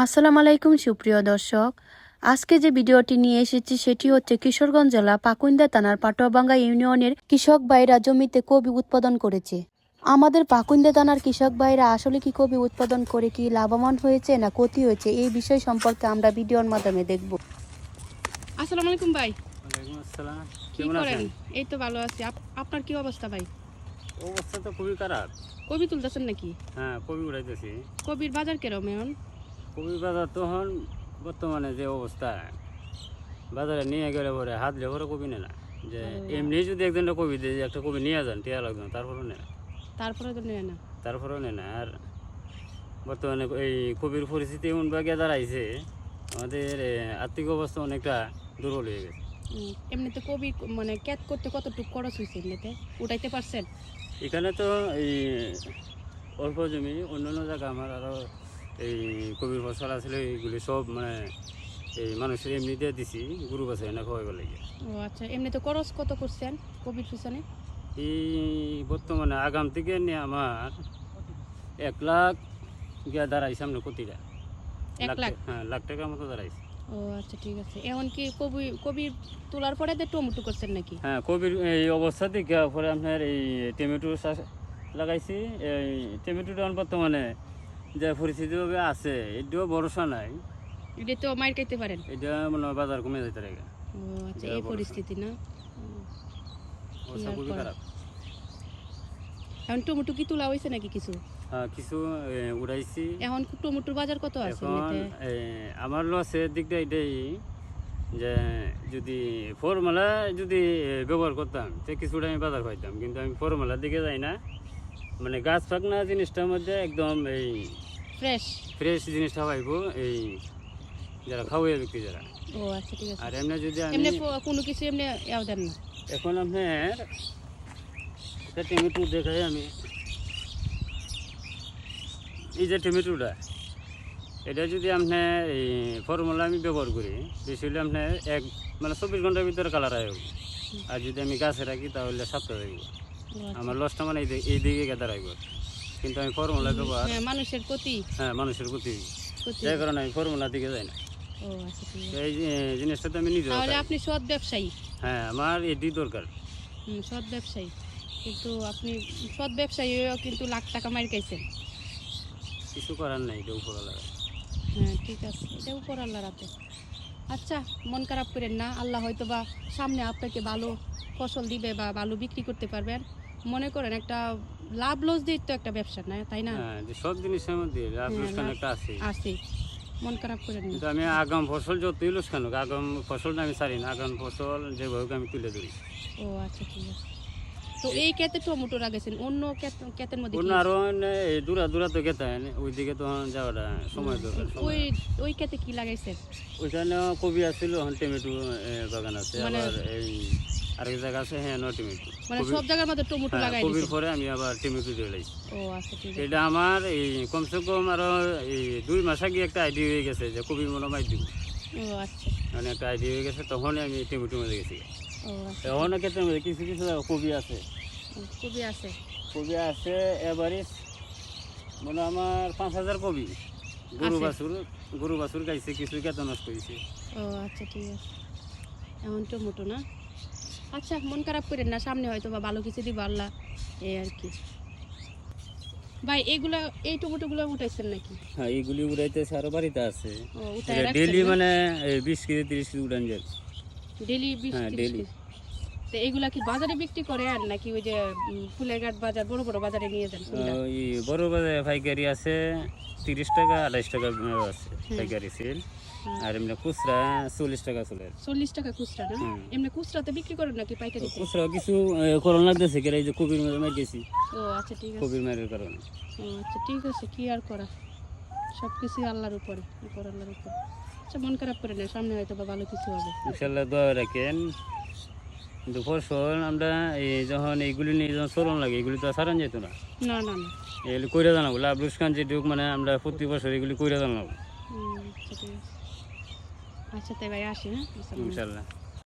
আসসালামু আলাইকুম সুপ্রিয় দর্শক, আজকে যে ভিডিওটি নিয়ে এসেছি সেটি হচ্ছে কিশোরগঞ্জ জেলা পাকুইন্দা থানার পাটুয়াভাঙ্গা ইউনিয়নের কৃষক ভাইরা জমিতে কবি উৎপাদন করেছে। আমাদের পাকুইন্দা থানার কৃষক ভাইরা আসলে কি কবি উৎপাদন করে কি লাভবান হয়েছে না ক্ষতি হয়েছে, এই বিষয় সম্পর্কে আমরা ভিডিওর মাধ্যমে দেখব। আসসালামু আলাইকুম ভাই। ওয়ালাইকুম আসসালাম। কি করেন? এই তো ভালো আছি। আপনার কি অবস্থা ভাই? অবস্থা তো খুবই খারাপ। কবি তুলতেছেন নাকি? হ্যাঁ, কবি উড়াইতেছি। কবির বাজার কেরম এখন? কবির বাজার তখন বর্তমানে যে অবস্থা, বাজারে নিয়ে গেলে পরে হাত লেবরে কবি নেয় না। যে এমনি যদি একজনটা কবি দিয়ে একটা কবি নিয়ে যান টিয়া লাগবে তারপরেও নেয় না। তারপরে তো নেয় না। তারপরেও নেয় না। আর বর্তমানে এই কবির পরিস্থিতি এমন বাগে দাঁড়াইছে, আমাদের আর্থিক অবস্থা অনেকটা দুর্বল হয়ে গেছে। এমনিতে কবি মানে ক্যাচ করতে কতটুকু খরচ হয়েছে এমনিতে উঠাইতে পারছেন? এখানে তো এই অল্প জমি, অন্য অন্য জায়গা আমার আরও এই কবির ফসল আসলে এইগুলি সব মানে এই মানুষের এমনি দিয়ে দিছি গরু বাছে না খাওয়াইবার লাগে। ও আচ্ছা, এমনিতে খরচ কত করছেন কবির পিছনে? এই বর্তমানে আগাম থেকে নিয়ে আমার 1 লাখ গিয়া দাঁড়াইছে আমরা প্রতিটা 1 লাখ? হ্যাঁ, লাখ টাকার মতো দাঁড়াইছে। ও আচ্ছা, ঠিক আছে। এখন কি কবির তোলার পরে টমেটো করছেন নাকি? হ্যাঁ, কবির এই অবস্থা থেকে পরে আপনার এই টমেটো চাষ লাগাইছি। এই টমেটোটা বর্তমানে যে পরিস্থিতিভাবে আছে এটাও ভরসা নাই। এটা তো মার খাইতে পারেন। এটা মনে হয় বাজার কমে যেতে লাগে। ও আচ্ছা, এই পরিস্থিতি না? অবস্থা খুবই খারাপ। এখন টমেটো কি তোলা হয়েছে নাকি কিছু? হ্যাঁ, কিছু উড়াইছি। এখন টমেটোর বাজার কত আছে এখন এমনিতে? আমার লসের দিকটা এটাই যে যদি ফর্মুলা যদি ব্যবহার করতাম তো কিছুটা আমি বাজার পাইতাম, কিন্তু আমি ফর্মুলার দিকে যাই না। মানে গাছ পাকনা জিনিসটার মধ্যে একদম এই ফ্রেশ ফ্রেশ জিনিসটা পাইব এই যারা খাওয়াই ব্যক্তি যারা। ও আচ্ছা, ঠিক আছে। আর এমনি যদি আমি এমনি কোনো কিছু এমনি ইয়াও দেন না? এখন আপনার একটা টমেটো দেখাই আমি, এই যে টমেটোটা এটা যদি আপনার এই ফর্মুলা আমি ব্যবহার করি বেশি হলে আপনার মানে 24 ঘন্টার ভিতরে কালার আসবে। আর যদি আমি গাছে রাখি তাহলে 7 থাকবে। আমার লসটা মানে এই দিকে গাদা রাখবে, কিন্তু আমি ফর্মুলা ব্যবহার মানুষের প্রতি, হ্যাঁ মানুষের প্রতি, যার কারণে আমি ফর্মুলার দিকে যাই না। ও আচ্ছা, ঠিক আছে। এই জিনিসটা তো আমি নিজে, তাহলে আপনি সৎ ব্যবসায়ী। হ্যাঁ, আমার এটি দরকার। সৎ ব্যবসায়ী, কিন্তু আপনি সৎ ব্যবসায়ী হয়েও কিন্তু লাখ টাকা মার খাইছেন। কিছু করার নাই, এটা উপরওয়ালা। হ্যাঁ, ঠিক আছে, এটা উপর আল্লাহর হাতে। আচ্ছা, মন খারাপ করেন না, আল্লাহ হয়তো বা সামনে আপনাকে ভালো ফসল দিবে বা ভালো বিক্রি করতে পারবেন। মনে করেন একটা লাভ লস দিয়ে তো একটা ব্যবসা না, তাই না? হ্যাঁ, সব জিনিসের মধ্যে লাভ লোকসান একটা আছে। আছে, মন খারাপ করেন না। কিন্তু আমি আগাম ফসল যতই লোকসান হোক, আগাম ফসলটা আমি ছাড়ি না। আগাম ফসল যেভাবে আমি তুলে ধরি। ও আচ্ছা, ঠিক আছে। তো এই ক্ষেতে টমেটো লাগাইছেন, অন্য ক্ষেতের মধ্যে অন্য আরো দূরা তো খেতে হয়, ওইদিকে তো যাওয়াটা সময় দরকার। ওই ক্ষেতে কি লাগাইছেন? ওইখানে কবি আছিল, এখন টমেটো বাগান আছে। মানে আবার এই আরেক জায়গা আছে, হ্যাঁ, টমেটো। মানে সব জায়গার মধ্যে টমেটো লাগাই কবির দিয়েছেন? পরে আমি আবার টমেটো দিয়ে লাইছি। ও আচ্ছা, ঠিক আছে। এটা আমার এই কমসে কম আরো এই 2 মাস আগে একটা আইডিয়া হয়ে গেছে যে কবির মনে মাই দিব। ও আচ্ছা, মানে একটা আইডিয়া হয়ে গেছে, তখনই আমি টমেটো মধ্যে গেছি। ও আচ্ছা, এখন ক্ষেত্রে মধ্যে কিছু কিছু কবি আছে, কবি আছে। কবি আছে এবারে মানে আমার 5000 কবি। গরু বাছুর গাইছে, কিছু কেত নষ্ট হয়েছে। ও আচ্ছা, ঠিক আছে। এমন টমেটো না? আচ্ছা, মন খারাপ করেন না, সামনে হয়তো বা ভালো কিছু দিব আল্লাহ, এই আর কি। ভাই এই টমেটোগুলো উঠাইছেন নাকি? হ্যাঁ, এইগুলি উড়াইতেছে, আরো বাড়িতে আছে। ও, উঠাই রাখছেন ডেইলি না? মানে 20 কেজি 30 কেজি উড়ান যায়। ডেইলি 20 হ্যাঁ, 30 ডেইলি। কেজি। তো এইগুলা কি বাজারে বিক্রি করেন নাকি ওই যে ফুলেরঘাট বাজার, বড় বড় বাজারে নিয়ে যান? এই বড় বাজারে পাইকারি আছে 30 টাকা 28 টাকা আছে পাইকারি সেল। আর এমনি খুচরা 40 টাকা চলে। 40 টাকা খুচরা না? এমনি খুচরাতে বিক্রি করেন নাকি পাইকারি? খুচরা কিছু করোনা লাগতেছে, এই যে কবির মার গেছি। ও আচ্ছা, ঠিক আছে। কবির মারের কারণে। ও আচ্ছা, ঠিক আছে। কি আর করা, সব কিছু আল্লাহর উপরে, আল্লাহর উপরে। আচ্ছা, মন খারাপ করে না, সামনে হয়তো বা ভালো কিছু হবে ইনশাল্লাহ, দোয়া রাখেন। কিন্তু ফসল আমরা এই যখন এইগুলি নিয়ে যখন চলন লাগে, এগুলি তো সারান যেত না। না না না, এগুলি কইরা জানাবো লাভ লোকসান যেটুক, মানে আমরা প্রতি বছর এগুলি কইরা জানাবো। আচ্ছা, ঠিক আছে। আচ্ছা, তাই ভাই আসি, হ্যাঁ, ইনশাল্লাহ।